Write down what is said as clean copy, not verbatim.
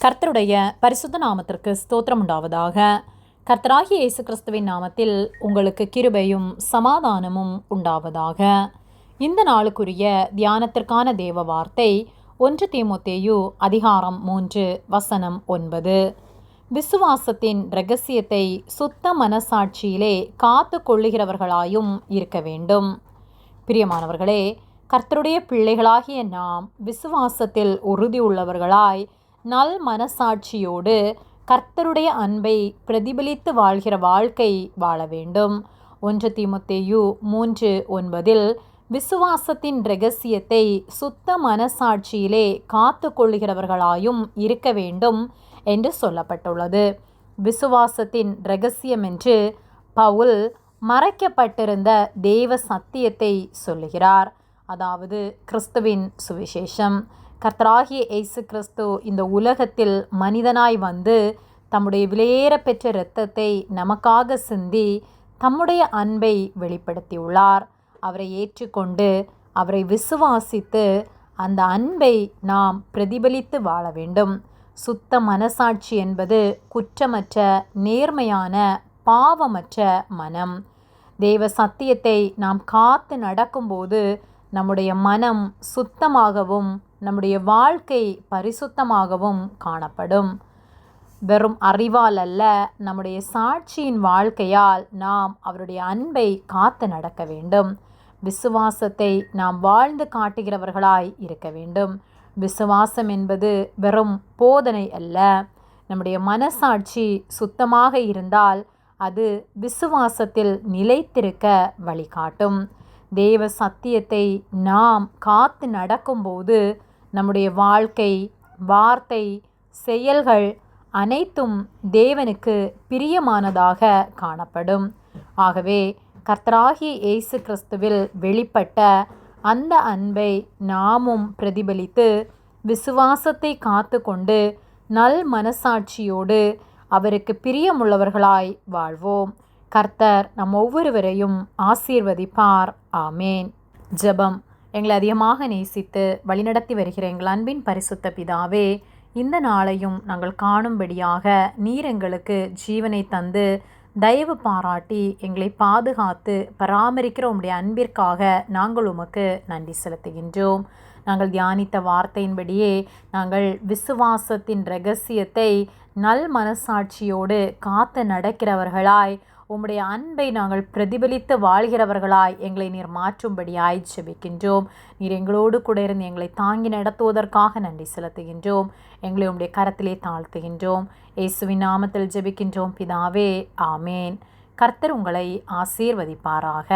கர்த்தருடைய பரிசுத்த நாமத்திற்கு ஸ்தோத்திரம் உண்டாவதாக. கர்த்தராகிய இயேசு கிறிஸ்துவின் நாமத்தில் உங்களுக்கு கிருபையும் சமாதானமும் உண்டாவதாக. இந்த நாளுக்குரிய தியானத்திற்கான தேவ வார்த்தை 1 தீமோத்தேயு அதிகாரம் 3 வசனம் 9. விசுவாசத்தின் இரகசியத்தை சுத்த மனசாட்சியிலே காத்து கொள்ளுகிறவர்களாயும் இருக்க வேண்டும். பிரியமானவர்களே, கர்த்தருடைய பிள்ளைகளாகிய நாம் விசுவாசத்தில் உறுதியுள்ளவர்களாய் நல் மனசாட்சியோடு கர்த்தருடைய அன்பை பிரதிபலித்து வாழ்கிற வாழ்க்கை வாழ வேண்டும். 1 தீமோத்தேயு 3:9 விசுவாசத்தின் இரகசியத்தை சுத்த மனசாட்சியிலே காத்து கொள்ளுகிறவர்களாயும் இருக்க வேண்டும் என்று சொல்லப்பட்டுள்ளது. விசுவாசத்தின் இரகசியம் என்று பவுல் மறைக்கப்பட்டிருந்த தேவ சத்தியத்தை சொல்லுகிறார். அதாவது கிறிஸ்துவின் சுவிசேஷம். கர்த்தராகிய இயேசு கிறிஸ்து இந்த உலகத்தில் மனிதனாய் வந்து தம்முடைய விலையேற பெற்ற இரத்தத்தை நமக்காக சிந்தி தம்முடைய அன்பை வெளிப்படுத்தியுள்ளார். அவரை ஏற்றுக்கொண்டு அவரை விசுவாசித்து அந்த அன்பை நாம் பிரதிபலித்து வாழ வேண்டும். சுத்த மனசாட்சி என்பது குற்றமற்ற, நேர்மையான, பாவமற்ற மனம். தேவ சத்தியத்தை நாம் காத்து நடக்கும்போது நம்முடைய மனம் சுத்தமாகவும் நம்முடைய வாழ்க்கை பரிசுத்தமாகவும் காணப்படும். வெறும் அறிவால் அல்ல, நம்முடைய சாட்சியின் வாழ்க்கையால் நாம் அவருடைய அன்பை காத்து நடக்க வேண்டும். விசுவாசத்தை நாம் வாழ்ந்து காட்டுகிறவர்களாய் இருக்க வேண்டும். விசுவாசம் என்பது வெறும் போதனை அல்ல. நம்முடைய மனசாட்சி சுத்தமாக இருந்தால் அது விசுவாசத்தில் நிலைத்திருக்க வழிகாட்டும். தேவ சத்தியத்தை நாம் காத்து நடக்கும்போது நம்முடைய வாழ்க்கை, வார்த்தை, செயல்கள் அனைத்தும் தேவனுக்கு பிரியமானதாக காணப்படும். ஆகவே கர்த்தராகிய இயேசு கிறிஸ்துவில் வெளிப்பட்ட அந்த அன்பை நாமும் பிரதிபலித்து விசுவாசத்தை காத்து கொண்டு நல் மனசாட்சியோடு அவருக்கு பிரியமுள்ளவர்களாய் வாழ்வோம். கர்த்தர் நம் ஒவ்வொருவரையும் ஆசீர்வதிப்பார். ஆமேன். ஜெபம். எங்களை அதிகமாக நேசித்து வழிநடத்தி வருகிற எங்கள் அன்பின் பரிசுத்த பிதாவே, இந்த நாளையும் நாங்கள் காணும்படியாக நீர் எங்களுக்கு ஜீவனை தந்து தயவு பாராட்டி எங்களை பாதுகாத்து பராமரிக்கிற உம்முடைய அன்பிற்காக நாங்கள் உமக்கு நன்றி செலுத்துகின்றோம். நாங்கள் தியானித்த வார்த்தையின்படியே நாங்கள் விசுவாசத்தின் இரகசியத்தை நல் மனசாட்சியோடு காத்து நடக்கிறவர்களாய் உம்முடைய அன்பை நாங்கள் பிரதிபலித்து வாழ்கிறவர்களாய் எங்களை நீர் மாற்றும்படியாய் ஜெபிக்கின்றோம். நீர் எங்களோடு கூட இருந்து எங்களை தாங்கி நடத்துவதற்காக நன்றி செலுத்துகின்றோம். எங்களை உம்முடைய கரத்திலே தாழ்த்துகின்றோம். இயேசுவின் நாமத்தில் ஜெபிக்கின்றோம் பிதாவே. ஆமேன். கர்த்தர் உங்களை ஆசீர்வதிப்பாராக.